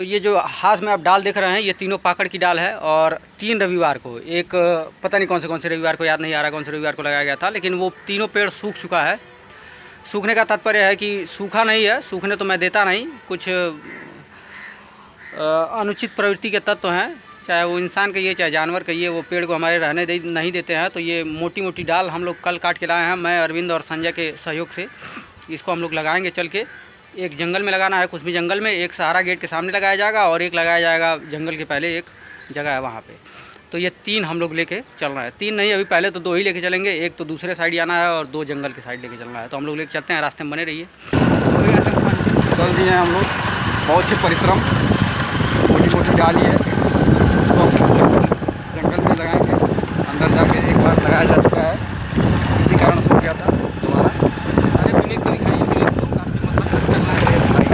तो ये जो हाथ में आप डाल देख रहे हैं, ये तीनों पाकड़ की डाल है। और 3 रविवार को, एक पता नहीं कौन से रविवार को, याद नहीं आ रहा कौन से रविवार को लगाया गया था, लेकिन वो तीनों पेड़ सूख चुका है। सूखने का तात्पर्य है कि सूखा नहीं है, सूखने तो मैं देता नहीं, कुछ अनुचित प्रवृत्ति के तत्व हैं, चाहे वो इंसान कहिए चाहे जानवर कहिए, वो पेड़ को हमारे रहने नहीं देते हैं। तो ये मोटी मोटी डाल हम लोग कल काट के लाए हैं, मैं अरविंद और संजय के सहयोग से। इसको हम लोग लगाएंगे चल के। एक जंगल में लगाना है, कुछ भी जंगल में, एक सहारा गेट के सामने लगाया जाएगा और एक लगाया जाएगा जंगल के पहले, एक जगह है वहाँ पे। तो ये 3 हम लोग लेके चल रहे हैं, 3 नहीं अभी, पहले तो 2 ही लेके चलेंगे, एक तो दूसरे साइड जाना है और 2 जंगल के साइड लेके चलना है। तो हम लोग लेके चलते हैं, रास्ते में बने रहिए। चल दिए हैं हम लोग, बहुत ही परिश्रम, मोटी मोटी डाली है, इसको जंगल में लगाएंगे। अंदर जाके एक बार लगाया जा चुका है, इसी कारण हो गया था हमारा। अरे ब्लैक तो दिखाइए, ब्लैक तो काफ़ी मस्त चल रहा है भाई।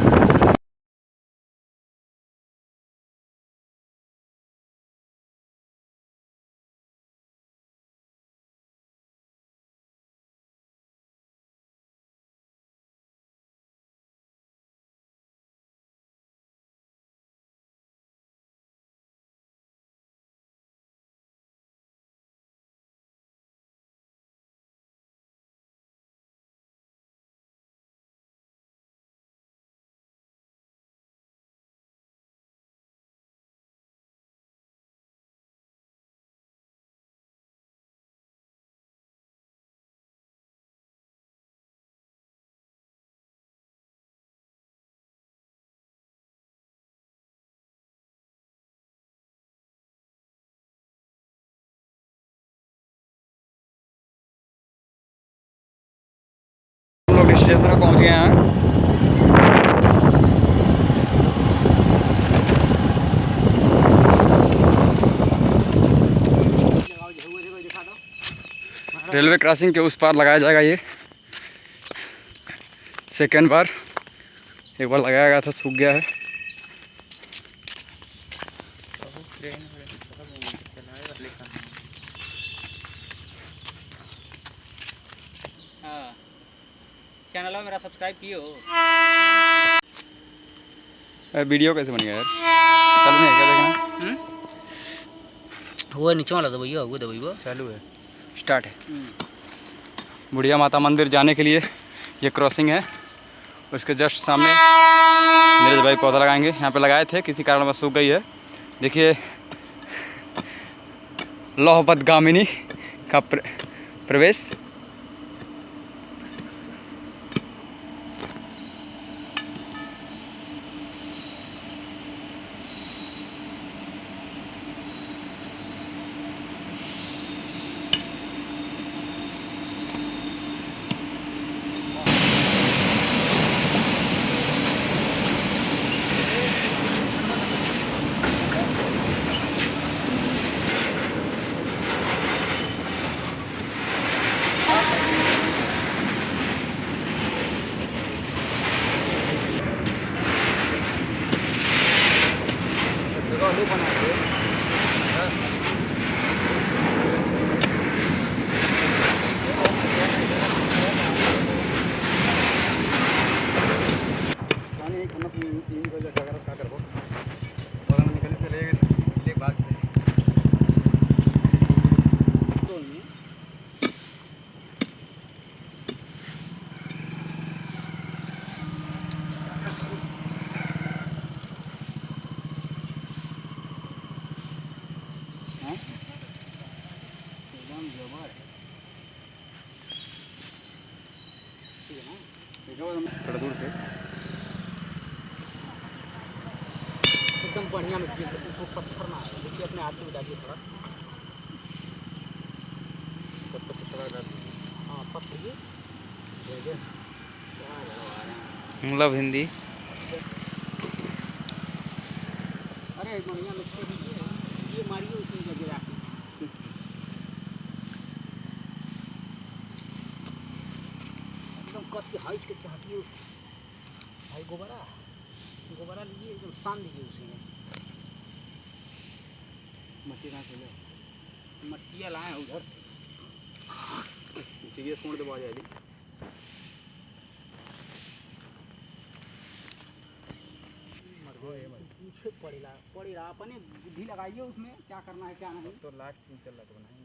हम लोग स्टेशन पर पहुँच गए हैं। रेलवे क्रॉसिंग के उस पार लगाया जाएगा ये सेकेंड बार। एक बार लगाया गया था, सूख गया है। हाँ, चैनल में मेरा सब्सक्राइब किए हो। वीडियो कैसे बन गया यार? चालू नहीं है क्या देखना? वो नीचे वाला दबाइए, वो दबाइए, चालू है, स्टार्ट है। बुढ़िया माता मंदिर जाने के लिए ये क्रॉसिंग है, उसके जस्ट सामने नीरज भाई पौधा लगाएंगे। यहाँ पे लगाए थे, किसी कारण बस सूख गई है। देखिए लौह बदगामिनी का प्रवेश। थोड़ा दूर से एकदम बढ़िया मिट्टी है, उसको पत्थर ना है। देखिए अपने हाथ में डालिए थोड़ा, हाँ पत्थर मतलब हिंदी। अरे बढ़िया मिट्टी ये मारिए उसमें जगह एकदम कस के हाइट के हटिए भाई। गोबरा लीजिए, एकदम सान लीजिए उसी में। मट्टी कहाँ से मट्टियाँ लाए हैं उधर, इसीलिए फोन दबा जाएगी। मर गए भाई। पड़ी रहा अपने बुद्धि लगाइए उसमें क्या करना है क्या नहीं। तो लास्ट में चल रहा तो बनाएंगे।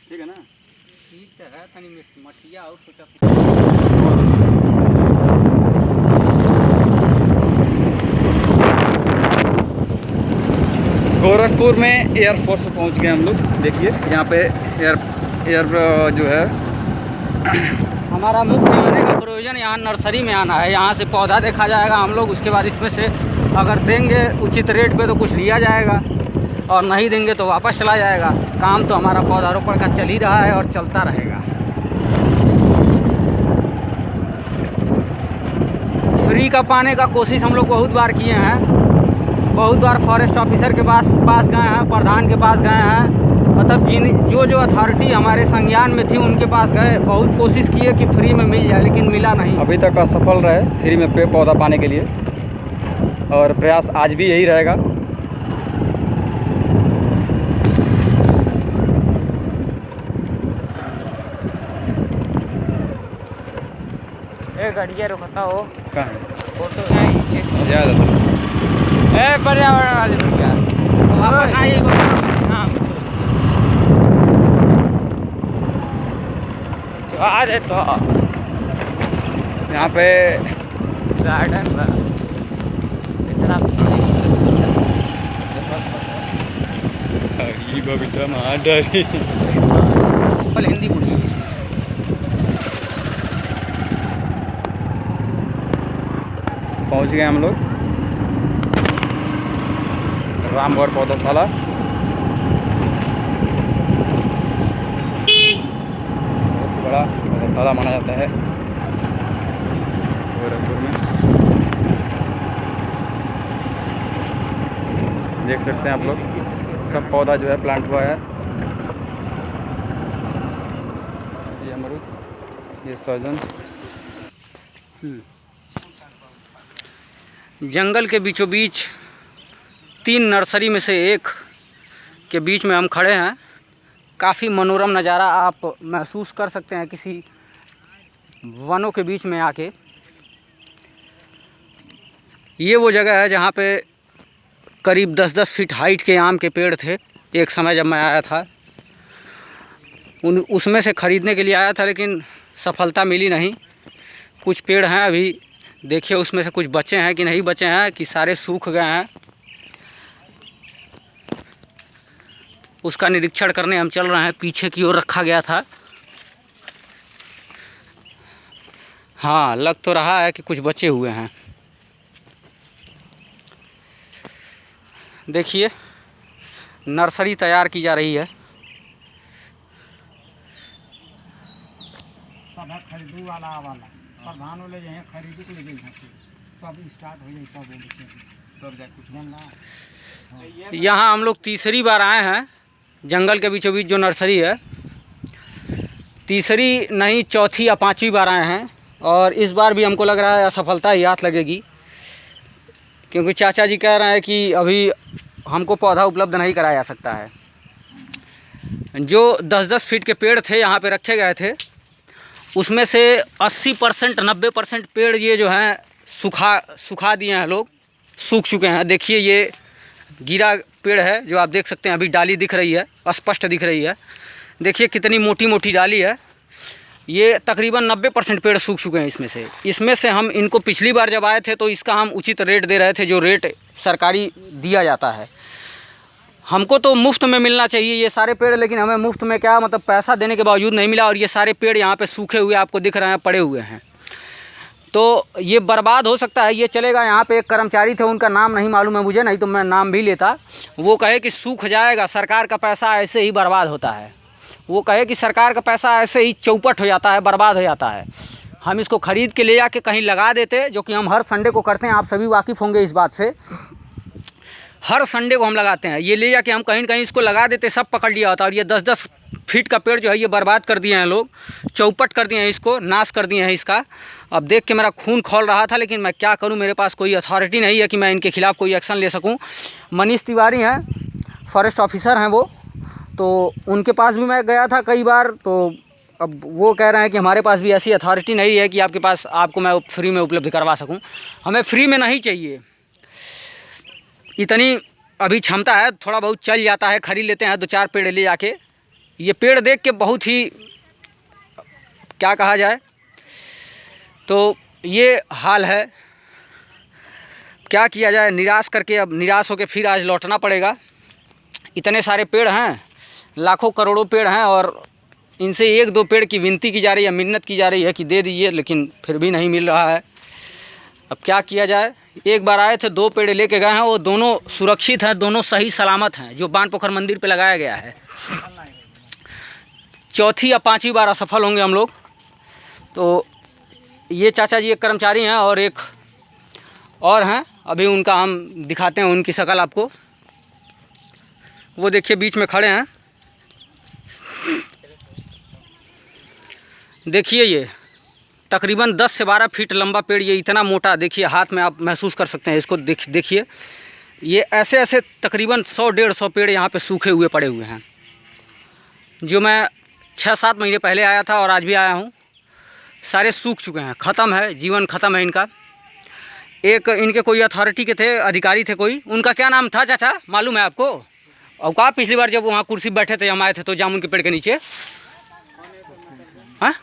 ठीक है ना? ठीक तो है तनी मठिया और सोचा गोरखपुर में एयरफोर्स पे पहुंच गए हम लोग। देखिए यहाँ पे एयर जो है हमारा मुख्य आने का प्रयोजन यहाँ नर्सरी में आना है। यहाँ से पौधा देखा जाएगा हम लोग, उसके बाद इसमें से अगर देंगे उचित रेट पे तो कुछ लिया जाएगा और नहीं देंगे तो वापस चला जाएगा। काम तो हमारा पौधारोपण का चल ही रहा है और चलता रहेगा। फ्री का पाने का कोशिश हम लोग बहुत बार किए हैं, बहुत बार फॉरेस्ट ऑफिसर के पास गए हैं, प्रधान के पास गए हैं, मतलब जो अथॉरिटी हमारे संज्ञान में थी उनके पास गए, बहुत कोशिश किए कि फ्री में मिल जाए लेकिन मिला नहीं। अभी तक असफल रहे फ्री में पेड़ पौधा पाने के लिए और प्रयास आज भी यही रहेगा। गाड़िया रुकता हो कहाँ है? फोटो पर्यावरण वाले पर क्या वापस आइए। हाँ आ दे तो यहाँ पे गार्डन इतना हिंदी बोलिए। पहुँच गए हम लोग रामगढ़ पौधशाला। बहुत बड़ा पौधशाला माना जाता है गोरखपुर में। देख सकते हैं आप लोग सब पौधा जो है प्लांट हुआ है। ये अमरूद, ये सहजन। जंगल के बीचों बीच 3 नर्सरी में से एक के बीच में हम खड़े हैं। काफ़ी मनोरम नज़ारा आप महसूस कर सकते हैं किसी वनों के बीच में आके। ये वो जगह है जहाँ पे करीब 10-10 फीट हाइट के आम के पेड़ थे एक समय जब मैं आया था। उसमें से ख़रीदने के लिए आया था लेकिन सफलता मिली नहीं। कुछ पेड़ हैं अभी देखिए उसमें से कुछ बचे हैं कि नहीं बचे हैं कि सारे सूख गए हैं, उसका निरीक्षण करने हम चल रहे हैं। पीछे की ओर रखा गया था। हाँ लग तो रहा है कि कुछ बचे हुए हैं। देखिए नर्सरी तैयार की जा रही है। खरीदू वाला प्रधान ले जाए खरीदू के लिए सब स्टार्ट हो जाए तब यहाँ हम लोग तीसरी बार आए हैं जंगल के बीचों बीच जो नर्सरी है। तीसरी नहीं चौथी या 5वीं बार आए हैं और इस बार भी हमको लग रहा है असफलता ही हाथ लगेगी, क्योंकि चाचा जी कह रहे हैं कि अभी हमको पौधा उपलब्ध नहीं कराया जा सकता है। जो 10-10 फीट के पेड़ थे यहाँ पे रखे गए थे उसमें से 80% 90% पेड़ ये जो हैं सुखा दिए हैं लोग, सूख चुके हैं। देखिए ये गिरा पेड़ है जो आप देख सकते हैं, अभी डाली दिख रही है, स्पष्ट दिख रही है। देखिए कितनी मोटी मोटी डाली है। ये तकरीबन 90% पेड़ सूख चुके हैं इसमें से हम इनको पिछली बार जब आए थे तो इसका हम उचित रेट दे रहे थे, जो रेट सरकारी दिया जाता है। हमको तो मुफ्त में मिलना चाहिए ये सारे पेड़, लेकिन हमें मुफ्त में क्या मतलब पैसा देने के बावजूद नहीं मिला और ये सारे पेड़ यहाँ पे सूखे हुए आपको दिख रहे हैं, पड़े हुए हैं। तो ये बर्बाद हो सकता है, ये चलेगा। यहाँ पे एक कर्मचारी थे, उनका नाम नहीं मालूम है मुझे, नहीं तो मैं नाम भी लेता। वो कहे कि सूख जाएगा, सरकार का पैसा ऐसे ही बर्बाद होता है। वो कहे कि सरकार का पैसा ऐसे ही चौपट हो जाता है, बर्बाद हो जाता है। हम इसको ख़रीद के ले जाके कहीं लगा देते, जो कि हम हर संडे को करते हैं। आप सभी वाकिफ़ होंगे इस बात से। हर संडे को हम लगाते हैं। ये ले जाके हम कहीं न कहीं इसको लगा देते, सब पकड़ लिया होता। और ये 10-10 फीट का पेड़ जो है ये बर्बाद कर दिए हैं लोग। चौपट कर दिए हैं, इसको नाश कर दिए हैं इसका। अब देख के मेरा खून खौल रहा था, लेकिन मैं क्या करूं, मेरे पास कोई अथॉरिटी नहीं है कि मैं इनके खिलाफ़ कोई एक्शन ले सकूं। मनीष तिवारी हैं, फॉरेस्ट ऑफिसर हैं वो, तो उनके पास भी मैं गया था कई बार। तो अब वो कह रहे हैं कि हमारे पास भी ऐसी अथॉरिटी नहीं है कि आपको मैं फ्री में उपलब्ध करवा सकूं। हमें फ्री में नहीं चाहिए, इतनी अभी क्षमता है, थोड़ा बहुत चल जाता है, खरीद लेते हैं 2-4 पेड़ ले जाके। ये पेड़ देख के बहुत ही क्या कहा जाए, तो ये हाल है। क्या किया जाए, निराश करके अब निराश होकर फिर आज लौटना पड़ेगा। इतने सारे पेड़ हैं, लाखों करोड़ों पेड़ हैं, और इनसे 1-2 पेड़ की विनती की जा रही है, मिन्नत की जा रही है कि दे दीजिए, लेकिन फिर भी नहीं मिल रहा है। अब क्या किया जाए। एक बार आए थे, 2 पेड़ लेके गए हैं, वो दोनों सुरक्षित हैं, दोनों सही सलामत हैं, जो बानपोखर मंदिर पे लगाया गया है। चौथी या 5वीं बार असफल होंगे हम लोग। तो ये चाचा जी एक कर्मचारी हैं और एक और हैं, अभी उनका हम दिखाते हैं उनकी शक्ल आपको। वो देखिए बीच में खड़े हैं, देखिए ये तकरीबन 10 से 12 फीट लंबा पेड़, ये इतना मोटा, देखिए हाथ में आप महसूस कर सकते हैं इसको। देखिए ये ऐसे ऐसे तकरीबन 100-150 पेड़ यहाँ पे सूखे हुए पड़े हुए हैं। जो मैं 6-7 महीने पहले आया था और आज भी आया हूँ, सारे सूख चुके हैं, ख़त्म है, जीवन ख़त्म है इनका। एक इनके कोई अथॉरिटी के थे, अधिकारी थे कोई, उनका क्या नाम था चाचा, मालूम है आपको? और कहा पिछली बार जब वहाँ कुर्सी बैठे थे, हम आए थे तो जामुन के पेड़ के नीचे, हाँ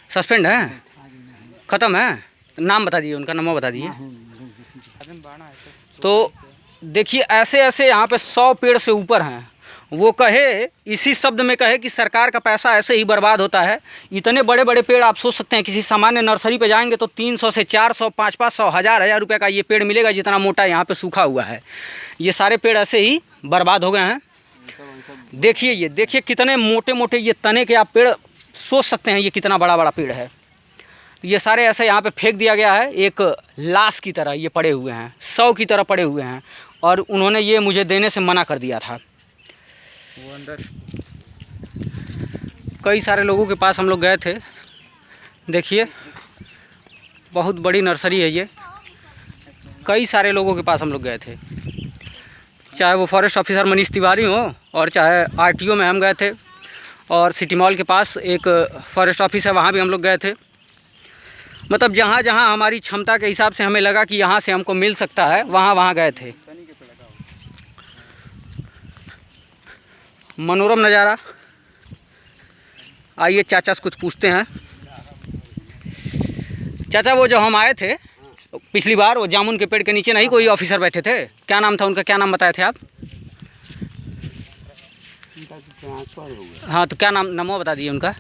सस्पेंड है, ख़त्म है। नाम बता दीजिए उनका, नाम बता दीजिए। तो देखिए ऐसे ऐसे यहाँ पे 100 पेड़ से ऊपर हैं। वो कहे, इसी शब्द में कहे कि सरकार का पैसा ऐसे ही बर्बाद होता है। इतने बड़े बड़े पेड़ आप सोच सकते हैं, किसी सामान्य नर्सरी पे जाएंगे तो 300 से 400, 500, 1000 रुपये का ये पेड़ मिलेगा, जितना मोटा यहाँ पे सूखा हुआ है। ये सारे पेड़ ऐसे ही बर्बाद हो गए हैं। देखिए ये देखिए कितने मोटे मोटे ये तने के आप पेड़ सोच सकते हैं, ये कितना बड़ा बड़ा पेड़ है। ये सारे ऐसे यहाँ पे फेंक दिया गया है, एक लाश की तरह ये पड़े हुए हैं, 100 की तरह पड़े हुए हैं। और उन्होंने ये मुझे देने से मना कर दिया था। वो अंदर कई सारे लोगों के पास हम लोग गए थे। देखिए बहुत बड़ी नर्सरी है ये, कई सारे लोगों के पास हम लोग गए थे, चाहे वो फॉरेस्ट ऑफिसर मनीष तिवारी हो और चाहे आरटीओ में हम गए थे, और सिटी मॉल के पास एक फॉरेस्ट ऑफिस है, वहाँ भी हम लोग गए थे। मतलब जहाँ जहाँ हमारी क्षमता के हिसाब से हमें लगा कि यहाँ से हमको मिल सकता है, वहाँ वहाँ गए थे। मनोरम नज़ारा। आइए चाचा से कुछ पूछते हैं। चाचा वो जो हम आए थे पिछली बार, वो जामुन के पेड़ के नीचे नहीं कोई ऑफिसर बैठे थे, क्या नाम था उनका, क्या नाम बताए थे आप? हाँ तो क्या नाम बता दिए उनका।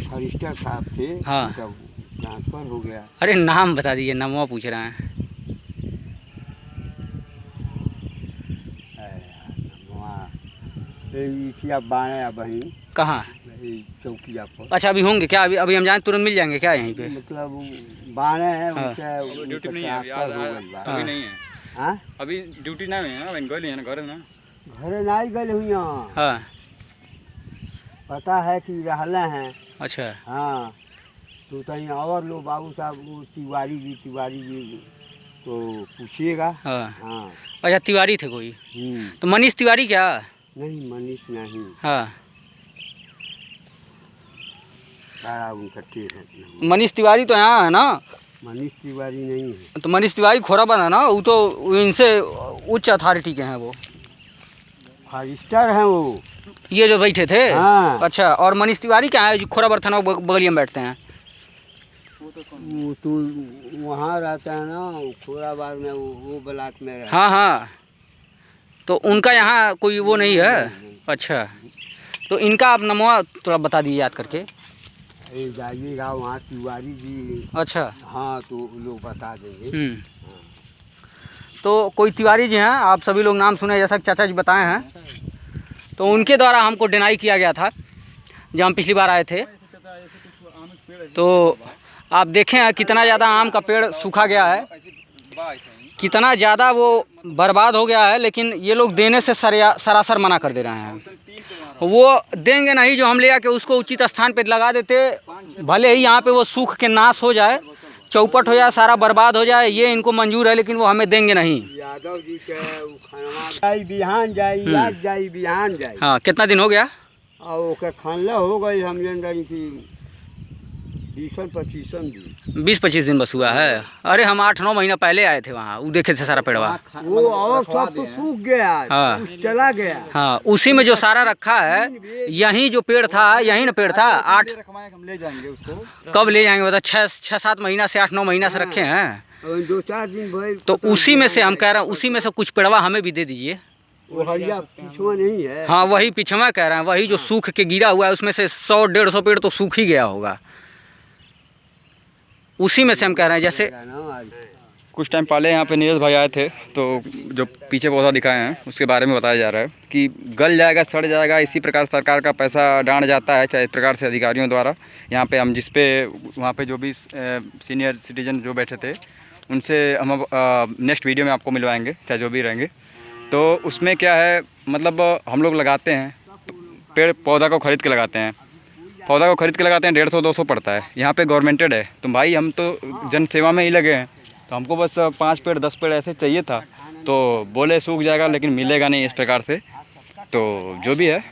फॉरेस्टर साहब थे, हाँ ट्रांसफ़र हो गया। अरे नाम बता दीजिए, नाम पूछ रहे हैं। वहीं कहाँ? चौकिया पर। अच्छा अभी होंगे क्या? अभी हम जाएँ तुरंत मिल जाएंगे क्या यहीं पे? मतलब बाने हैं, हाँ। उनसे ड्यूटी नहीं है अभी नहीं है। हाँ अभी ड्यूटी नहीं है ना, गए ना घर ना, घरे नहीं गए हुई यहाँ। हाँ पता है कि रहले हैं। अच्छा हाँ तो कहीं और लो बाबू साहब, वो तिवारी जी तो पूछिएगा। हाँ हाँ अच्छा तिवारी थे कोई, तो मनीष तिवारी क्या? नहीं मनीष नहीं, हाँ सारा उनका टेढ़ है। मनीष तिवारी तो यहाँ है ना? मनीष तिवारी नहीं है। तो मनीष तिवारी खोराबन है ना, वो तो इनसे उच्च अथॉरिटी के हैं, वो फॉरेस्टर हैं वो, ये जो बैठे थे। हाँ। अच्छा और मनीष तिवारी क्या है जो खोराबर थाना बगलिया में बैठते हैं? वो तो वहाँ रहता है ना, खोराबाद में, वो ब्लॉक में रहता है। हाँ हाँ तो उनका यहाँ कोई वो नहीं है। अच्छा तो इनका आप नमवा थोड़ा बता दीजिए याद करके। अरे जाइएगा वहाँ तिवारी जी। अच्छा हाँ तो लोग बता देंगे। तो कोई तिवारी जी हैं, आप सभी लोग नाम सुने जैसा चाचा जी बताए हैं, तो उनके द्वारा हमको डिनाई किया गया था जब हम पिछली बार आए थे। तो आप देखें कितना ज़्यादा आम का पेड़ सूखा गया है, कितना ज़्यादा वो बर्बाद हो गया है, लेकिन ये लोग देने से सरासर मना कर दे रहे हैं। वो देंगे नहीं, जो हम ले आके उसको उचित स्थान पे लगा देते, भले ही यहाँ पे वो सूख के नाश हो जाए, चौपट हो जाए, सारा बर्बाद हो जाए, ये इनको मंजूर है, लेकिन वो हमें देंगे नहीं। यादव जी के जाई बिहान जाई, आज जाई बिहान जाई। हाँ, कितना दिन हो गया? और ओके खानला हो गई हम जनवरी की 20-25 दिन। 20-25 दिन बस हुआ है। अरे हम 8-9 महीना पहले आए थे वहाँ, वो देखे थे सारा पेड़वा। वो और सब तो सूख गया, हाँ। चला गया। हाँ, उसी में जो सारा रखा है, यही जो पेड़ था, यही ना पेड़ था। 8 हम ले जाएंगे उसको। कब ले जाएंगे बता? 6-7 महीना से 8-9 महीना से रखे हैं। 2-4 दिन भर तो उसी में से हम कह रहे हैं, उसी में से कुछ पेड़वा हमें भी दे दीजिए। वो हरिया पिछुआ नहीं है। हाँ, वही पिछवा कह रहे हैं, वही जो सूख के गिरा हुआ है, उसमें से 100-150 पेड़ तो सूख ही गया होगा। उसी में से हम कह रहे हैं, जैसे कुछ टाइम पहले यहाँ पे नीरज भाई आए थे, तो जो पीछे पौधा दिखाए हैं उसके बारे में बताया जा रहा है कि गल जाएगा, सड़ जाएगा, इसी प्रकार सरकार का पैसा डांड जाता है, चाहे इस प्रकार से अधिकारियों द्वारा। यहाँ पे हम जिस पे वहाँ पे जो भी सीनियर सिटीजन जो बैठे थे, उनसे हम नेक्स्ट वीडियो में आपको मिलवाएंगे, चाहे जो भी रहेंगे। तो उसमें क्या है, मतलब हम लोग लगाते हैं पेड़ पौधा को ख़रीद के लगाते हैं, पौधा को ख़रीद के लगाते हैं, 150-200 पड़ता है। यहाँ पे गवर्नमेंटेड है, तो भाई हम तो जन सेवा में ही लगे हैं, तो हमको बस 5 पेड़ 10 पेड़ ऐसे चाहिए था, तो बोले सूख जाएगा लेकिन मिलेगा नहीं, इस प्रकार से। तो जो भी है,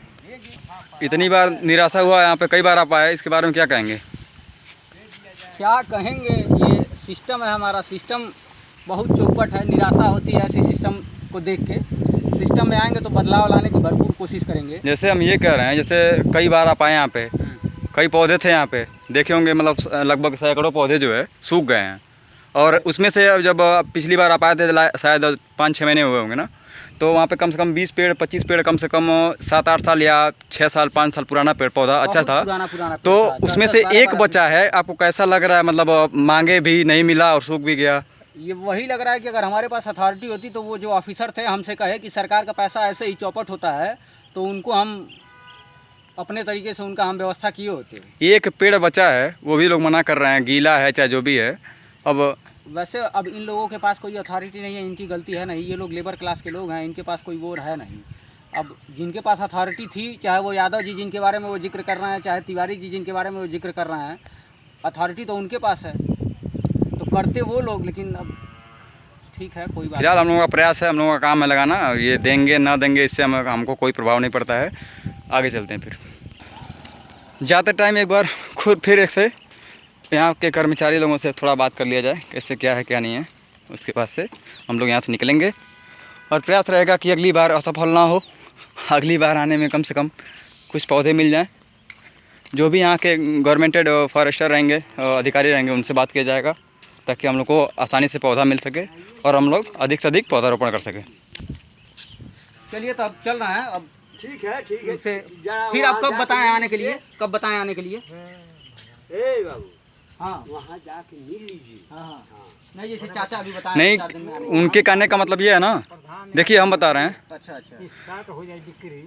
इतनी बार निराशा हुआ, यहाँ पे कई बार आप आए, इसके बारे में क्या कहेंगे? क्या कहेंगे, ये सिस्टम है हमारा, सिस्टम बहुत चौपट है, निराशा होती है ऐसे सिस्टम को देख के। सिस्टम में आएंगे तो बदलाव लाने की भरपूर कोशिश करेंगे। जैसे हम ये कह रहे हैं, जैसे कई बार आप आए यहाँ पे, कई पौधे थे यहाँ पे, देखे होंगे, मतलब लगभग सैकड़ों पौधे जो है सूख गए हैं। और उसमें से जब पिछली बार आप आए थे, शायद 5-6 महीने हुए होंगे ना, तो वहाँ पे कम से कम 20 पेड़ 25 पेड़ कम से कम 7-8 साल या 6 साल 5 साल पुराना पेड़ पौधा अच्छा था। पुराना तो उसमें से एक बचा है, आपको कैसा लग रहा है? मतलब मांगे भी नहीं मिला और सूख भी गया। ये वही लग रहा है कि अगर हमारे पास अथॉरिटी होती, तो वो जो ऑफिसर थे हमसे कहे कि सरकार का पैसा ऐसे ही चौपट होता है, तो उनको हम अपने तरीके से उनका हम व्यवस्था किए होते। एक पेड़ बचा है, वो भी लोग मना कर रहे हैं, गीला है चाहे जो भी है। अब वैसे अब इन लोगों के पास कोई अथॉरिटी नहीं है, इनकी गलती है नहीं, ये लोग लेबर क्लास के लोग हैं, इनके पास कोई वो है नहीं। अब जिनके पास अथॉरिटी थी, चाहे वो यादव जी जिनके बारे में वो जिक्र कर रहे हैं, चाहे तिवारी जी जिनके बारे में वो जिक्र कर रहे हैं, अथॉरिटी तो उनके पास है, तो करते वो लोग। लेकिन अब ठीक है, कोई बात। फिलहाल हम लोगों का प्रयास है, हम लोगों का काम है लगाना। ये देंगे ना देंगे, इससे हमको कोई प्रभाव नहीं पड़ता है। आगे चलते हैं। फिर जाते टाइम एक बार खुद फिर एक से यहाँ के कर्मचारी लोगों से थोड़ा बात कर लिया जाए, कैसे क्या है क्या नहीं है। उसके बाद से हम लोग यहाँ से निकलेंगे और प्रयास रहेगा कि अगली बार असफल ना हो, अगली बार आने में कम से कम कुछ पौधे मिल जाएं। जो भी यहाँ के गवर्नमेंटेड फॉरेस्टर रहेंगे, अधिकारी रहेंगे, उनसे बात किया जाएगा, ताकि हम लोग को आसानी से पौधा मिल सके और हम लोग अधिक से अधिक पौधारोपण कर सकें। चलिए, तो अब चल रहे हैं। अब ठीक है फिर आप कब बताएं आने के लिए? कब बताएं आने के लिए? ए बाबू, हाँ, वहाँ जाके मिल लीजिए। हाँ, नहीं, जैसे चाचा अभी बताएं नहीं, 4 दिन में आने। उनके कहने का मतलब ये है ना, देखिए हम बता रहे हैं। अच्छा। हो जाए बिक्री।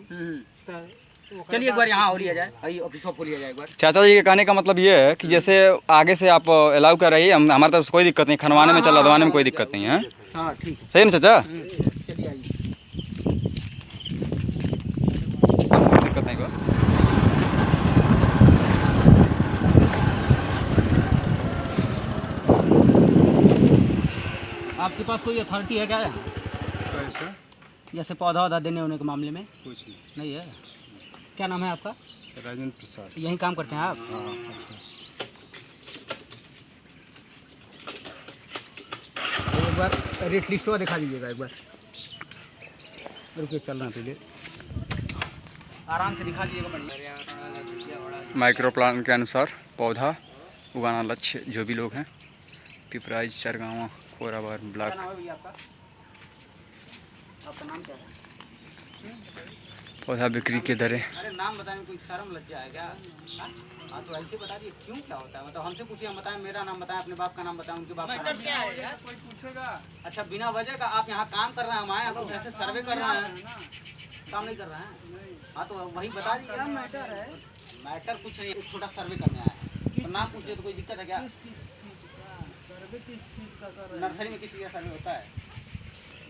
चलिए एक बार यहाँ हो लिया जाए, ऑफिस ऑफ हो लिया जाए एक बार। चाचा जी के कहने का मतलब ये है कि जैसे आगे से आप अलाउ कर रही है, हमारे तरफ से कोई दिक्कत नहीं, खनवाने में चलवाने में कोई दिक्कत नहीं है। हाँ, ठीक है। सही ना चाचा? चलिए आइए। दिक्कत नहीं कोई। आपके पास कोई अथॉरिटी है क्या? जैसे पौधा वौधा देने होने के मामले में? कुछ नहीं है। क्या नाम है आपका? राजेंद्र प्रसाद। यहीं काम करते हैं आप? हाँ। तो एक बार रेट लिस्ट दिखा दीजिएगा एक बार। रुकिए, चल रहे हैं पहले, आराम से दिखा दीजिएगा। बढ़िया। माइक्रो प्लान के अनुसार पौधा उगाना लक्ष्य जो भी लोग हैं, पिपराइज, चरगांव, खोराबार ब्लॉक। क्या नाम है भैया आपका? आपका नाम क्या है? पौधा बिक्री के दरें। अरे नाम बताने में कोई शर्म लज्जा है क्या? हाँ, तो ऐसे बता दिए, क्यों क्या होता है? मतलब हमसे पूछिए, हम बताएं, मेरा नाम बताएं, अपने बाप का नाम बताएं, उनके बाप का नाम क्या है यार? कोई पूछेगा? अच्छा, बिना वजह का आप यहाँ काम कर रहे हैं, हम आए कुछ ऐसे सर्वे कर रहे हैं, काम नहीं कर रहे हैं। हाँ, तो वही बता दीजिए। मैटर है, मैटर कुछ नहीं, एक छोटा सर्वे करने आया है, तो नाम पूछ लिया तो कोई दिक्कत है क्या? नर्सरी में किस चीज़ का सर्वे होता है?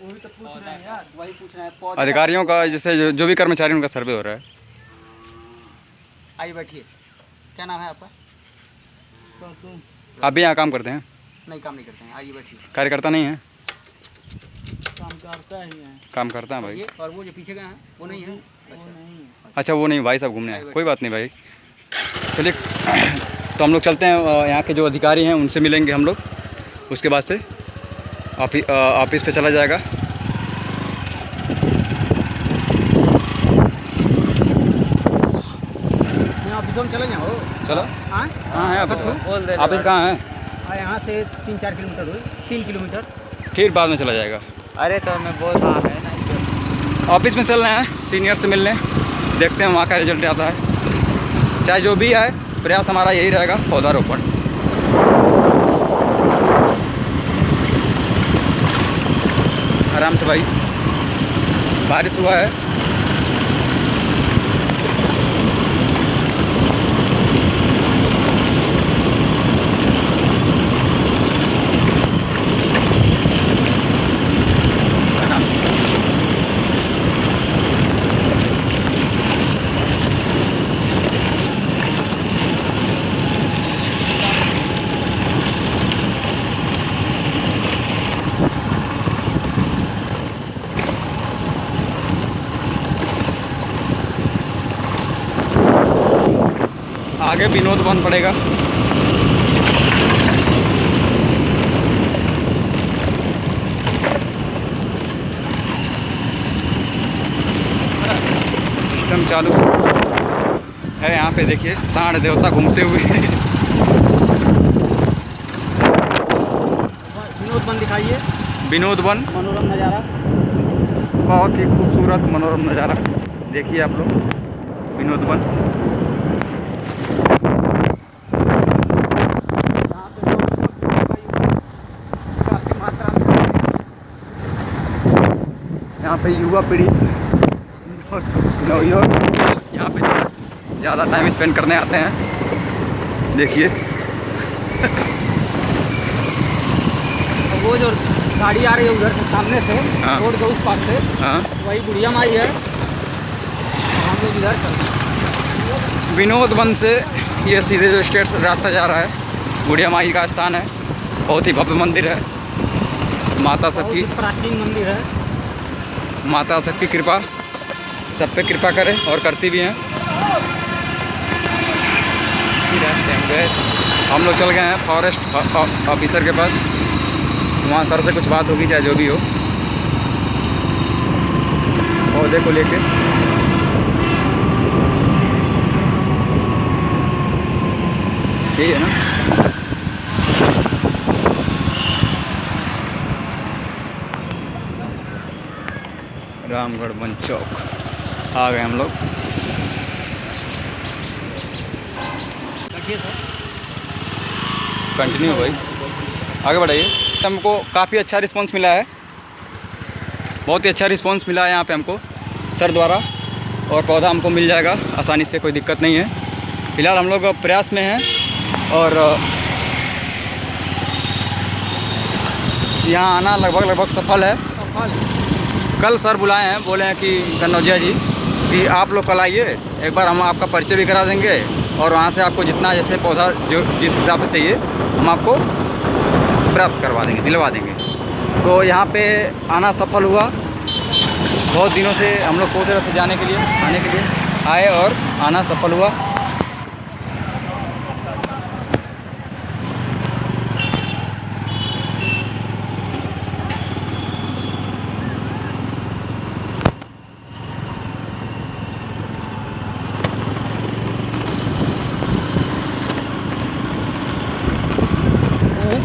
वही तो पूछ रहे हैं यार, वही पूछ रहे हैं। अधिकारियों का जैसे जो भी कर्मचारी, उनका सर्वे हो रहा है। आइए बैठिए। क्या नाम है आपका? आप भी यहाँ काम करते हैं? नहीं, काम नहीं करते हैं। आइए बैठिए। कार्यकर्ता नहीं है? काम करता ही है। काम करता है भाई। ये और वो जो पीछे का है वो नहीं है? अच्छा वो नहीं, भाई साहब घूमने आए, कोई बात नहीं भाई। चलिए तो हम लोग चलते हैं, यहाँ के जो अधिकारी हैं उनसे मिलेंगे हम लोग, उसके बाद से ऑफिस पे चला जाएगा। चले जाओ। चलो। हाँ कहाँ है ऑफिस कहाँ है? यहाँ से 3-4 किलोमीटर हुई, 3 किलोमीटर। फिर बाद में चला जाएगा। अरे तो मैं बोल रहा है ना, ऑफिस में चल रहे हैं सीनियर से मिलने, देखते हैं वहाँ का रिजल्ट आता है। चाहे जो भी आए, प्रयास हमारा यही रहेगा, पौधारोपण। आराम से भाई, बारिश हुआ है। आगे विनोद वन पड़ेगा। सिस्टम चालू है यहाँ पे, देखिए सांड देवता घूमते हुए। विनोद वन दिखाइए। विनोद वन, मनोरम नज़ारा, बहुत ही खूबसूरत मनोरम नज़ारा देखिए आप लोग। विनोद वन यहाँ पे युवा पीढ़ी नवयुवक यहाँ पे ज़्यादा टाइम स्पेंड करने आते हैं। देखिए वो जो गाड़ी आ रही है उधर से सामने से, हाँ। रोड के उस पास से, हाँ, वही बुढ़िया माई है। हम लोग इधर चलते हैं। विनोद वन से ये सीधे जो स्टेट रास्ता जा रहा है, बुढ़िया माई का स्थान है। बहुत ही भव्य मंदिर है। माता बहुत सबकी ही प्राचीन मंदिर है। माता सबकी कृपा, सब पे कृपा करे और करती भी हैं। हम लोग चल गए हैं फॉरेस्ट ऑफिसर के पास, वहाँ सर से कुछ बात होगी, चाहे जो भी हो, पौधे को लेके। यही है ना? रामगढ़ वन चौक आ गए हम लोग। बैठिए सर। कंटिन्यू भाई, आगे बढ़ाइए। हमको काफ़ी अच्छा रिस्पांस मिला है, बहुत ही अच्छा रिस्पांस मिला है यहाँ पे हमको सर द्वारा, और पौधा हमको मिल जाएगा आसानी से, कोई दिक्कत नहीं है। फिलहाल हम लोग प्रयास में हैं और यहाँ आना लगभग सफल है। कल सर बुलाए हैं, बोले हैं कि कन्नौजिया जी कि आप लोग कल आइए, एक बार हम आपका परिचय भी करा देंगे, और वहाँ से आपको जितना जैसे पौधा जो जिस हिसाब से चाहिए हम आपको प्राप्त करवा देंगे, दिलवा देंगे। तो यहाँ पे आना सफल हुआ। बहुत दिनों से हम लोग सोच रहे थे आने के लिए आए और आना सफल हुआ।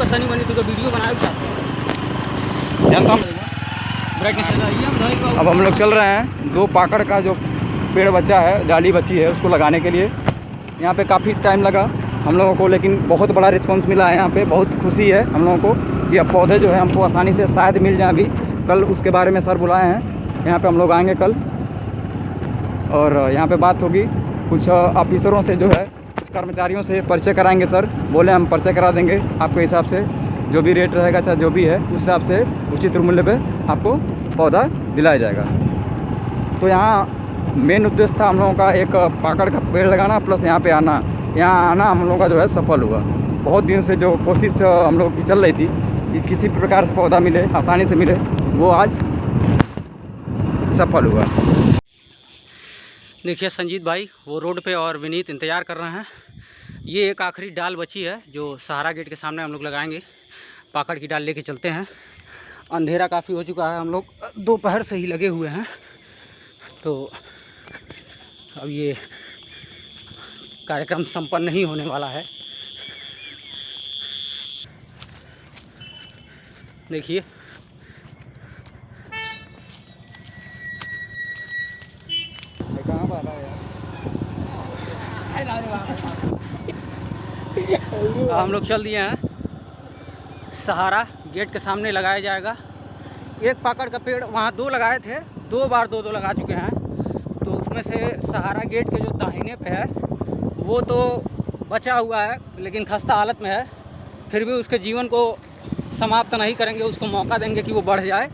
नहीं बनी तो वीडियो बनाए जानता हूँ। अब हम लोग चल रहे हैं, 2 पाकड़ का जो पेड़ बचा है, डाली बची है, उसको लगाने के लिए। यहाँ पे काफ़ी टाइम लगा हम लोगों को, लेकिन बहुत बड़ा रिस्पांस मिला है। यहाँ पे बहुत खुशी है हम लोगों को कि अब पौधे जो है हमको आसानी से शायद मिल जाए अभी। कल उसके बारे में सर बुलाए हैं, यहाँ पे हम लोग आएंगे कल, और यहाँ पे बात होगी कुछ ऑफिसरों से, जो है कुछ कर्मचारियों से परिचय कराएंगे। सर बोले हम परिचय करा देंगे आपके हिसाब से, जो भी रेट रहेगा चाहे जो भी है उस हिसाब से उचित मूल्य पे आपको पौधा दिलाया जाएगा। तो यहाँ मेन उद्देश्य था हम लोगों का एक पाकड़ का पेड़ लगाना प्लस यहाँ पे आना। यहाँ आना हम लोगों का जो है सफल हुआ। बहुत दिन से जो कोशिश हम लोग की चल रही थी कि किसी प्रकार से पौधा मिले, आसानी से मिले, वो आज सफल हुआ। देखिए संजीत भाई वो रोड पे और विनीत इंतज़ार कर रहे हैं। ये एक आखिरी डाल बची है जो सहारा गेट के सामने हम लोग लगाएंगे। पाकड़ की डाल लेके चलते हैं। अंधेरा काफ़ी हो चुका है, हम लोग दोपहर से ही लगे हुए हैं, तो अब ये कार्यक्रम संपन्न नहीं होने वाला है। देखिए कहाँ पर आ रहा है यार? हम लोग चल दिए हैं। सहारा गेट के सामने लगाया जाएगा। एक पाकड़ का पेड़ वहाँ 2 लगाए थे, 2 बार 2 लगा चुके हैं। तो उसमें से सहारा गेट के जो दाहिने पे है वो तो बचा हुआ है लेकिन खस्ता हालत में है। फिर भी उसके जीवन को समाप्त नहीं करेंगे, उसको मौका देंगे कि वो बढ़ जाए।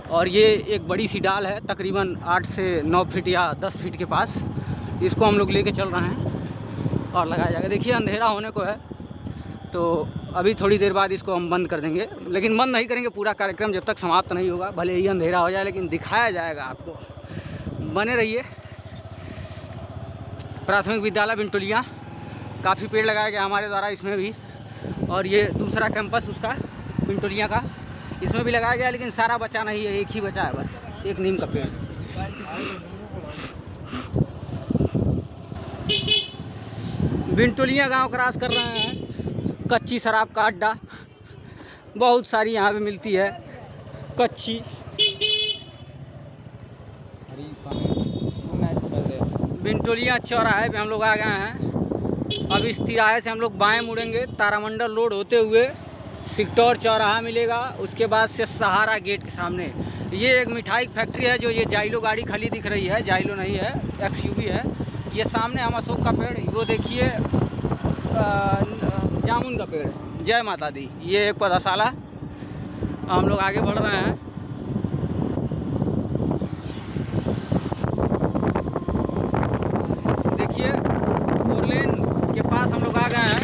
और ये एक बड़ी सी डाल है, तकरीबन 8 से 9 फीट या 10 फीट के पास। इसको हम लोग लेके चल रहे हैं और लगाया जाएगा। देखिए अंधेरा होने को है, तो अभी थोड़ी देर बाद इसको हम बंद कर देंगे, लेकिन बंद नहीं करेंगे पूरा कार्यक्रम जब तक समाप्त नहीं होगा। भले ही अंधेरा हो जाए लेकिन दिखाया जाएगा आपको। बने रहिए। प्राथमिक विद्यालय बिनटोलिया, काफ़ी पेड़ लगाया गया हमारे द्वारा इसमें भी। और ये दूसरा कैंपस उसका बिनटोलिया का, इसमें भी लगाया गया लेकिन सारा बचा नहीं है, एक ही बचा है बस, एक नीम का पेड़। बिनटोलिया गांव क्रॉस कर रहे हैं। कच्ची शराब का अड्डा बहुत सारी यहाँ पे मिलती है, कच्ची। बिनटोलिया चौराहे पे हम लोग आ गए हैं। अब इस तिराहे से हम लोग बाएं मुड़ेंगे, तारामंडल रोड होते हुए सिक्टौर चौराहा मिलेगा। उसके बाद से सहारा गेट के सामने ये एक मिठाई फैक्ट्री है। जो ये जाइलो गाड़ी खाली दिख रही है, जाइलो नहीं है, XUV है। ये सामने हम अशोक का पेड़, वो देखिए जामुन का पेड़। जय माता दी। ये एक पौधाशाला। हम लोग आगे बढ़ रहे हैं। देखिए 4 लेन के पास हम लोग आ गए हैं।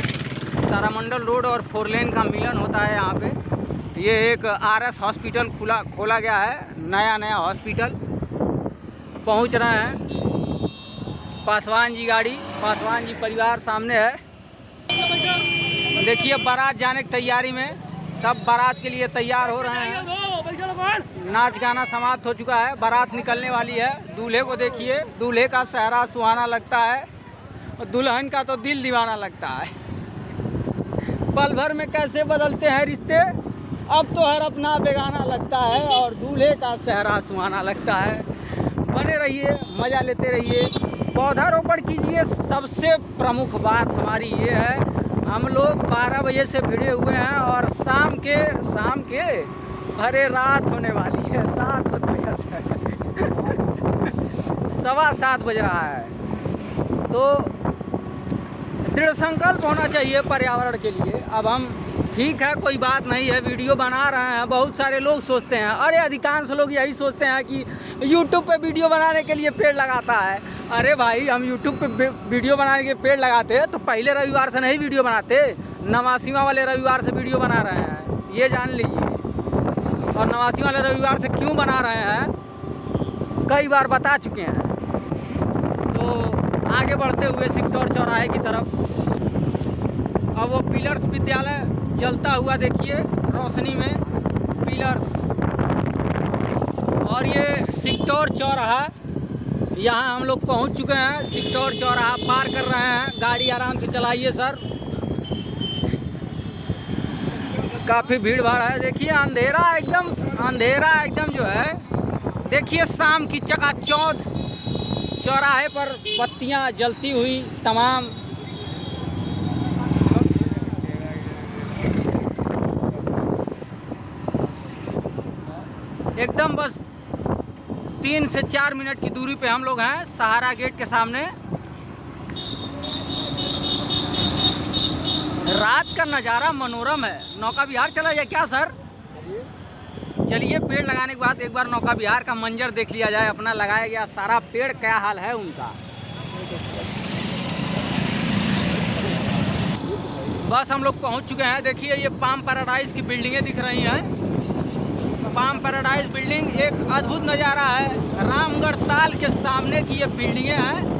तारामंडल रोड और 4 लेन का मिलन होता है यहाँ पे। ये एक RS हॉस्पिटल खोला गया है, नया हॉस्पिटल। पहुँच रहे हैं। पासवान जी गाड़ी, पासवान जी परिवार सामने है। देखिए बारात जाने की तैयारी में, सब बारात के लिए तैयार हो रहे हैं। नाच गाना समाप्त हो चुका है, बारात निकलने वाली है। दूल्हे को देखिए, दूल्हे का चेहरा सुहाना लगता है और दुल्हन का तो दिल दीवाना लगता है। पल भर में कैसे बदलते हैं रिश्ते, अब तो हर अपना बेगाना लगता है और दूल्हे का चेहरा सुहाना लगता है। बने रहिए, मज़ा लेते रहिए, पौधारोपण कीजिए। सबसे प्रमुख बात हमारी ये है, हम लोग 12 बजे से भिड़े हुए हैं और शाम के भरे रात होने वाली है। 7 बज जाता है 7:15 बज रहा है। तो दृढ़ संकल्प होना चाहिए पर्यावरण के लिए। अब हम ठीक है, कोई बात नहीं है, वीडियो बना रहे हैं। बहुत सारे लोग सोचते हैं, अरे अधिकांश लोग यही सोचते हैं कि यूट्यूब पे वीडियो बनाने के लिए पेड़ लगाता है। अरे भाई, हम यूट्यूब पे वीडियो बनाने के पेड़ लगाते तो पहले रविवार से नहीं वीडियो बनाते, 89वां वाले रविवार से वीडियो बना रहे हैं, ये जान लीजिए। और 89वां वाले रविवार से क्यों बना रहे हैं कई बार बता चुके हैं। तो आगे बढ़ते हुए सिक्टौर चौराहे की तरफ, अब वो पिलर्स विद्यालय जलता हुआ देखिए रोशनी में, पिलर्स। और ये सिक्टौर चौराहा, यहाँ हम लोग पहुँच चुके हैं। सिक्टौर चौराहा पार कर रहे हैं। गाड़ी आराम से चलाइए सर, काफ़ी भीड़ भाड़ है। देखिए अंधेरा एकदम जो है, देखिए शाम की चकाचौंध, चौराहे पर बत्तियाँ जलती हुई तमाम। एकदम बस 3 से 4 मिनट की दूरी पे हम लोग हैं सहारा गेट के सामने। रात का नज़ारा मनोरम है। नौका विहार चला जाए क्या सर? चलिए पेड़ लगाने के बाद एक बार नौका विहार का मंजर देख लिया जाए। अपना लगाया गया सारा पेड़ क्या हाल है उनका। बस हम लोग पहुंच चुके हैं। देखिए ये पाम पैराडाइज की बिल्डिंगें दिख रही हैं। पाम पैराडाइज बिल्डिंग एक अद्भुत नज़ारा है। रामगढ़ ताल के सामने की ये बिल्डिंगें हैं।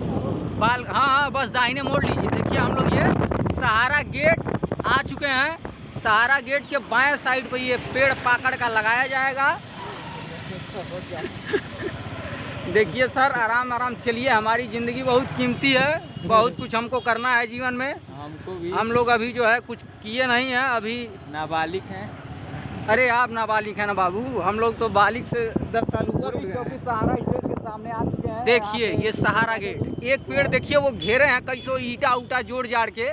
हाँ बस दाहिने मोड़ लीजिए। देखिए हम लोग ये सहारा गेट आ चुके हैं। सहारा गेट के बाएं साइड पर ये पेड़ पाकड़ का लगाया जाएगा। देखिए सर आराम आराम से चलिए। हमारी ज़िंदगी बहुत कीमती है, बहुत कुछ हमको करना है जीवन में। हमको भी। हम लोग अभी जो है कुछ किए नहीं हैं, अभी नाबालिग हैं। अरे आप नाबालिग हैं ना बाबू, हम लोग तो बालिग से 10 साल ऊपर हो गए। सहारा स्टेट के सामने आ चुके हैं। देखिए ये सहारा गेट, एक पेड़ देखिए वो घेरे हैं कैसो ईटा उटा जोड़ जाड़ के।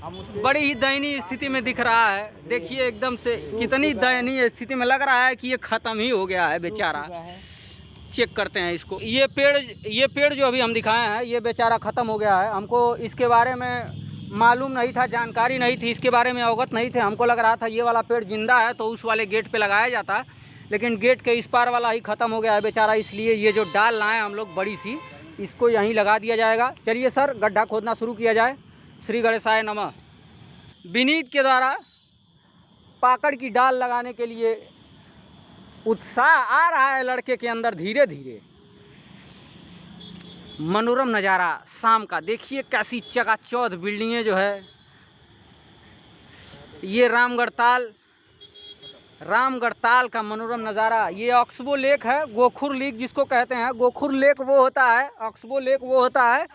बड़ी ही दयनीय स्थिति में दिख रहा है। देखिए एकदम से कितनी दयनीय स्थिति में लग रहा है कि ये ख़त्म ही हो गया है बेचारा। चेक करते हैं इसको। ये पेड़ जो अभी हम दिखाए हैं ये बेचारा ख़त्म हो गया है। हमको इसके बारे में मालूम नहीं था, जानकारी नहीं थी, इसके बारे में अवगत नहीं थे। हमको लग रहा था ये वाला पेड़ जिंदा है तो उस वाले गेट पे लगाया जाता, लेकिन गेट के इस पार वाला ही ख़त्म हो गया है बेचारा। इसलिए ये जो डाल लाए हम लोग बड़ी सी, इसको यहीं लगा दिया जाएगा। चलिए सर गड्ढा खोदना शुरू किया जाए। श्री गणेशाय नमः। विनीत के द्वारा पाकड़ की डाल लगाने के लिए उत्साह आ रहा है लड़के के अंदर धीरे धीरे। मनोरम नज़ारा शाम का। देखिए कैसी चकाचौंध बिल्डिंगें जो है। ये रामगढ़ ताल का मनोरम नज़ारा। ये ऑक्सबो लेक है, गोखुर लेक जिसको कहते हैं। गोखुर लेक वो होता है, ऑक्सबो लेक वो होता है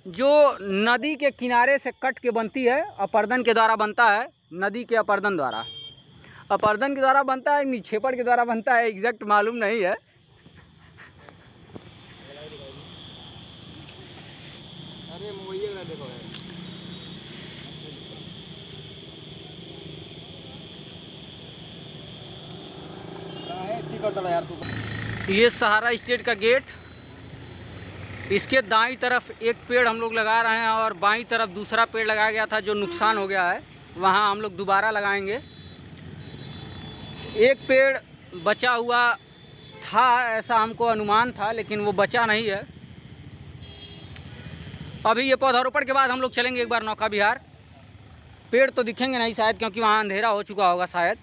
जो नदी के किनारे से कट के बनती है, अपर्दन के द्वारा बनता है। नदी के अपर्दन के द्वारा बनता है, निक्षेपण के द्वारा बनता है, एग्जैक्ट मालूम नहीं है। ये सहारा स्टेट का गेट। इसके दाईं तरफ एक पेड़ हम लोग लगा रहे हैं और बाईं तरफ दूसरा पेड़ लगाया गया था जो नुकसान हो गया है, वहाँ हम लोग दोबारा लगाएंगे। एक पेड़ बचा हुआ था ऐसा हमको अनुमान था, लेकिन वो बचा नहीं है। अभी ये पौधारोपण के बाद हम लोग चलेंगे एक बार नौका विहार। पेड़ तो दिखेंगे नहीं शायद, क्योंकि वहाँ अंधेरा हो चुका होगा शायद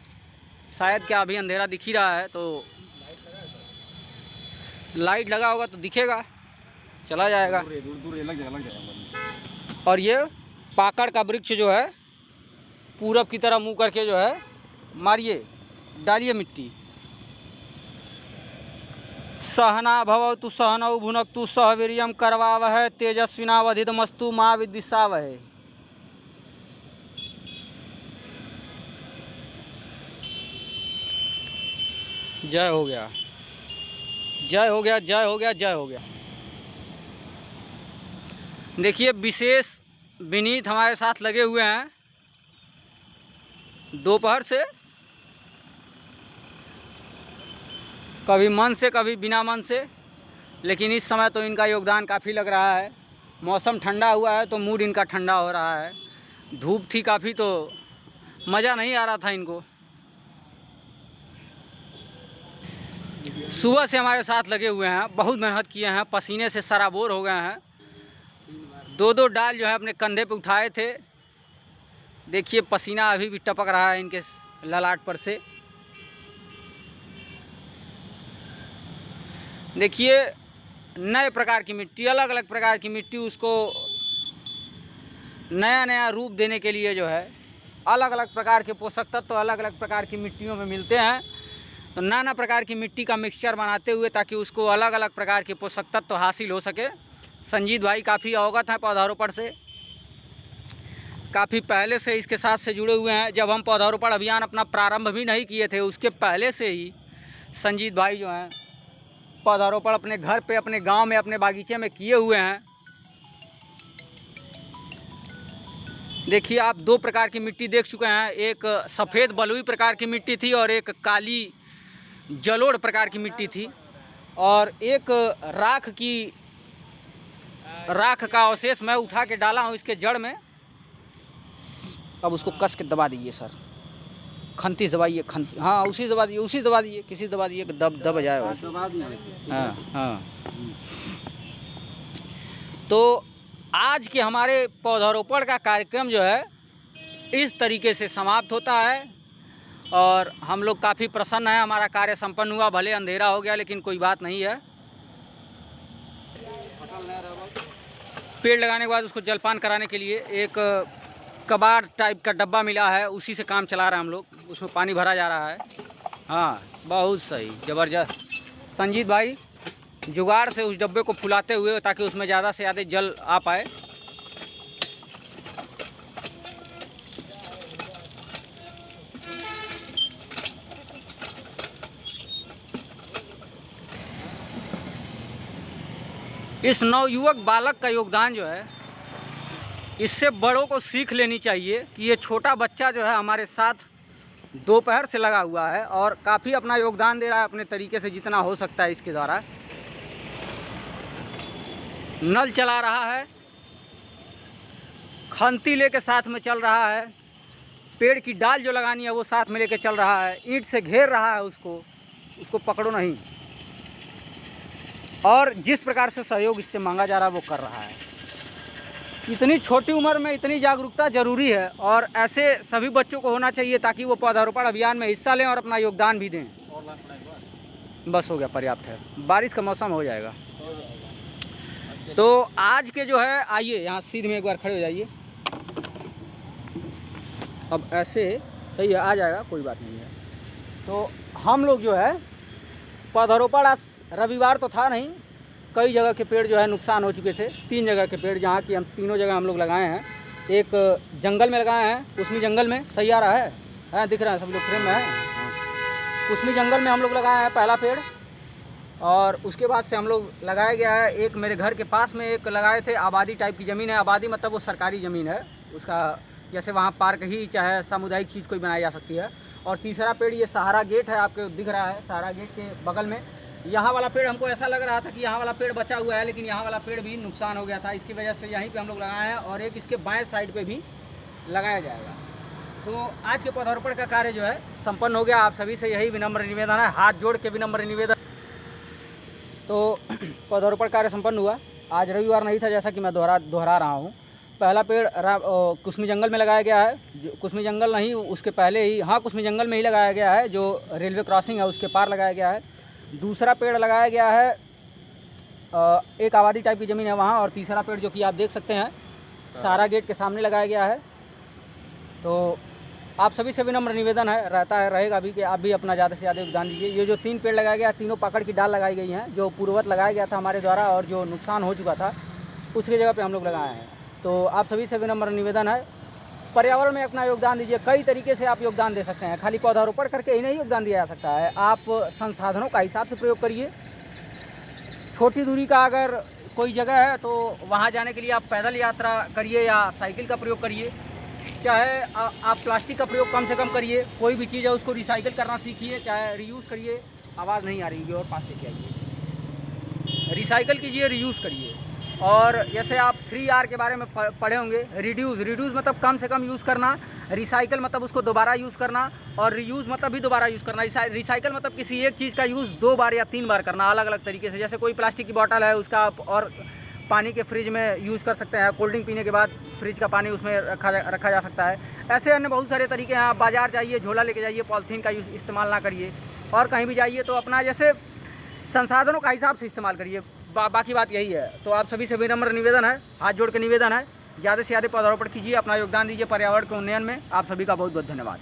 क्या अभी अंधेरा दिख ही रहा है, तो लाइट लगा होगा तो दिखेगा, चला जाएगा। दूर लग जाएगा। और ये पाकड़ का वृक्ष जो है पूरब की तरफ मुँह करके जो है मारिए, डालिए मिट्टी। सहना भवतु सहनौ भुनक्तु सह वीर्यं करवावहै तेजस्विनावधीतमस्तु मा विद्विषावहै। जय हो गया, जय हो गया, जय हो गया, जय हो गया। देखिए विशेष विनीत हमारे साथ लगे हुए हैं दोपहर से, कभी मन से कभी बिना मन से, लेकिन इस समय तो इनका योगदान काफ़ी लग रहा है। मौसम ठंडा हुआ है तो मूड इनका ठंडा हो रहा है। धूप थी काफ़ी तो मज़ा नहीं आ रहा था इनको। सुबह से हमारे साथ लगे हुए हैं, बहुत मेहनत किए हैं, पसीने से सराबोर हो गए हैं। 2-2 डाल जो है अपने कंधे पे उठाए थे। देखिए पसीना अभी भी टपक रहा है इनके ललाट पर से। देखिए नए प्रकार की मिट्टी, अलग अलग प्रकार की मिट्टी, उसको नया नया रूप देने के लिए जो है अलग अलग प्रकार के पोषक तत्व अलग अलग प्रकार की मिट्टियों में मिलते हैं। तो नाना प्रकार की मिट्टी का मिक्सचर बनाते हुए ताकि उसको अलग अलग प्रकार के पोषक तत्व हासिल हो सके। संजीत भाई काफ़ी अवगत हैं पौधारोपण से, काफ़ी पहले से इसके साथ से जुड़े हुए हैं। जब हम पौधारोपण अभियान अपना प्रारंभ भी नहीं किए थे उसके पहले से ही संजीत भाई जो हैं पौधारोपण अपने घर पे, अपने गांव में, अपने बागीचे में किए हुए हैं। देखिए आप 2 प्रकार की मिट्टी देख चुके हैं, एक सफ़ेद बलुई प्रकार की मिट्टी थी और एक काली जलोढ़ प्रकार की मिट्टी थी, और एक राख का अवशेष मैं उठा के डाला हूँ इसके जड़ में। अब उसको कस के दबा दीजिए सर, खंती से दबाइए, खंती, हाँ उसी से दबा दिए, उसी से दबा दिए, किसी से दबा दिए कि दब जाए वैसे। हाँ हाँ। तो आज के हमारे पौधारोपण का कार्यक्रम जो है इस तरीके से समाप्त होता है और हम लोग काफ़ी प्रसन्न हैं, हमारा कार्य संपन्न हुआ। भले अंधेरा हो गया लेकिन कोई बात नहीं है। पेड़ लगाने के बाद उसको जलपान कराने के लिए एक कबाड़ टाइप का डब्बा मिला है, उसी से काम चला रहे हैं हम लोग। उसमें पानी भरा जा रहा है। हाँ बहुत सही, ज़बरदस्त। संजीत भाई जुगाड़ से उस डब्बे को फुलाते हुए ताकि उसमें ज़्यादा से ज़्यादा जल आ पाए। इस नवयुवक बालक का योगदान जो है, इससे बड़ों को सीख लेनी चाहिए कि ये छोटा बच्चा जो है हमारे साथ दोपहर से लगा हुआ है और काफ़ी अपना योगदान दे रहा है अपने तरीके से जितना हो सकता है। इसके द्वारा नल चला रहा है, खंती लेके साथ में चल रहा है, पेड़ की डाल जो लगानी है वो साथ में लेके चल रहा है, ईंट से घेर रहा है उसको पकड़ो नहीं। और जिस प्रकार से सहयोग इससे मांगा जा रहा है वो कर रहा है। इतनी छोटी उम्र में इतनी जागरूकता ज़रूरी है और ऐसे सभी बच्चों को होना चाहिए ताकि वो पौधारोपण अभियान में हिस्सा लें और अपना योगदान भी दें। बस हो गया, पर्याप्त है, बारिश का मौसम हो जाएगा। तो आज के जो है, आइए यहाँ सीध में एक बार खड़े हो जाइए। अब ऐसे सही है, आ जाएगा, कोई बात नहीं है। तो हम लोग जो है पौधारोपण, आज रविवार तो था नहीं, कई जगह के पेड़ जो है नुकसान हो चुके थे। 3 जगह के पेड़ जहाँ की हम तीनों जगह हम लोग लगाए हैं। एक जंगल में लगाए हैं, कुसमी जंगल में, सही आ रहा है दिख रहा है, सब लोग फ्रेम में है। कुसमी जंगल में हम लोग लगाए हैं पहला पेड़, और उसके बाद से हम लोग लगाया गया है एक मेरे घर के पास में एक लगाए थे। आबादी टाइप की ज़मीन है, आबादी मतलब वो सरकारी ज़मीन है उसका, जैसे वहाँ पार्क ही चाहे सामुदायिक चीज़ कोई बनाई जा सकती है। और तीसरा पेड़ ये सहारा गेट है, आपको दिख रहा है, सहारा गेट के बगल में। यहाँ वाला पेड़ हमको ऐसा लग रहा था कि यहाँ वाला पेड़ बचा हुआ है, लेकिन यहाँ वाला पेड़ भी नुकसान हो गया था, इसकी वजह से यहीं पे हम लोग लगाए हैं। और एक इसके बाएं साइड पे भी लगाया जाएगा। तो आज के पौधारोपण का कार्य जो है संपन्न हो गया। आप सभी से यही विनम्र निवेदन है, हाथ जोड़ के विनम्र निवेदन। तो पौधारोपण कार्य संपन्न हुआ। आज रविवार नहीं था, जैसा कि मैं दोहरा रहा हूँ। पहला पेड़ कुसमी जंगल में लगाया गया है, जो कुसमी जंगल नहीं उसके पहले ही, हाँ कुसमी जंगल में ही लगाया गया है, जो रेलवे क्रॉसिंग है उसके पार लगाया गया है। दूसरा पेड़ लगाया गया है एक आबादी टाइप की ज़मीन है वहाँ। और तीसरा पेड़ जो कि आप देख सकते हैं सहारा गेट के सामने लगाया गया है। तो आप सभी से विनम्र निवेदन रहेगा भी कि आप भी अपना ज़्यादा से ज़्यादा योगदान दीजिए। ये जो 3 पेड़ लगाया गया, तीनों पकड़ की डाल लगाई गई हैं, जो पूर्ववत लगाया गया था हमारे द्वारा और जो नुकसान हो चुका था उसकी जगह पे हम लोग लगाए हैं। तो आप सभी से विनम्र निवेदन है, पर्यावरण में अपना योगदान दीजिए। कई तरीके से आप योगदान दे सकते हैं, खाली पौधारोपण करके ही नहीं योगदान दिया जा सकता है। आप संसाधनों का हिसाब से प्रयोग करिए। छोटी दूरी का अगर कोई जगह है तो वहाँ जाने के लिए आप पैदल यात्रा करिए या साइकिल का प्रयोग करिए। चाहे आप प्लास्टिक का प्रयोग कम से कम करिए। कोई भी चीज़ है उसको रिसाइकिल करना सीखिए, चाहे रीयूज़ करिए। आवाज़ नहीं आ रही है और पास लेके आइए। रिसाइकिल कीजिए, रीयूज़ करिए। और जैसे आप 3R के बारे में पढ़े होंगे, रिड्यूस मतलब कम से कम यूज़ करना, रिसाइकिल मतलब उसको दोबारा यूज़ करना, और रीयूज़ मतलब भी दोबारा यूज़ करना। रिसाइकिल मतलब किसी एक चीज़ का यूज़ 2 बार या 3 बार करना, अलग अलग तरीके से। जैसे कोई प्लास्टिक की बॉटल है उसका आप और पानी के फ्रिज में यूज़ कर सकते हैं। कोल्ड ड्रिंक पीने के बाद फ्रिज का पानी उसमें रखा जा सकता है। ऐसे अन्य बहुत सारे तरीके हैं। आप बाज़ार जाइए, झोला लेके जाइए, पॉलीथीन का इस्तेमाल ना करिए। और कहीं भी जाइए तो अपना जैसे संसाधनों का हिसाब से इस्तेमाल करिए। बाकी बात यही है। तो आप सभी से विनम्र निवेदन है, हाथ जोड़ के निवेदन है, ज़्यादा से ज़्यादा पौधारोपण कीजिए, अपना योगदान दीजिए पर्यावरण के उन्नयन में। आप सभी का बहुत बहुत धन्यवाद।